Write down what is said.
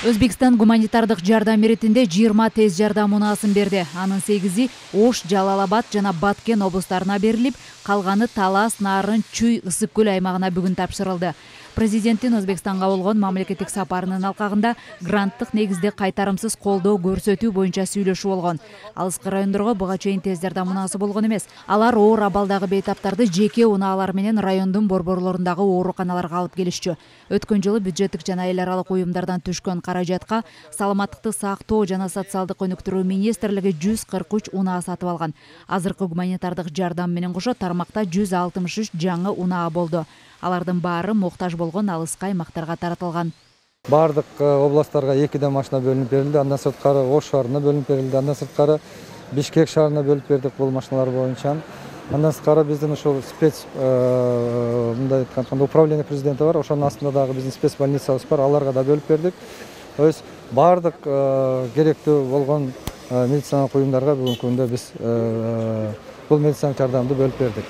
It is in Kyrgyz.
Өзбекстан гуманитардык жардам иретинде 20 тез жардам унаасын берди. Анын 8-и Ош, Жалалабад жана Баткен облустарына берилип, калганы Талас, Нарын, Чуй, Ысык көл аймагына бүгүн тапшырылды. Президенттин Өзбекстанга болгон мамлекеттик сапарынын алкагында гранттык негизде кайтарымсыз колдоо көрсөтүү боюнча сүйлөшүү болгон. Алыскы райондорго буга чейин тез жардам унаасы болгон эмес. Алар оор абалдагы бейтаптарды жеке унаалар менен райондун борборлорундагы ооруканаларга алып келишчү. Өткөн жылы бюджеттик жана эл аралык уюмдардан түшкөн каражатка саламаттыкты сактоо жана социалдык өнүктүрүү министрлиги 143 унаа сатып алган. Азыркы гуманитардык жардам менен кошо тармакта 163 жаңы унаа болду. Алардын баары муктаж болгон алыскы аймактарга таратылган. Бардык областтарга 2 машина бөлүнүп берилди. Андан сырткары Ош шаарына бөлүнүп берилди. Андан сырткары Бишкек шаарына бөлүп бердик бул машиналар боюнча. Андан сырткары биздин ушул спец мындай айтканда управление президенти бар. Ошонун астында дагы биздин спец больницабыз бар. Аларга да бөлүп бердик. То есть бардык керектүү болгон медициналык уюмдарга бүгүнкү күндө биз бул медициналык жардамды бөлүп бердик.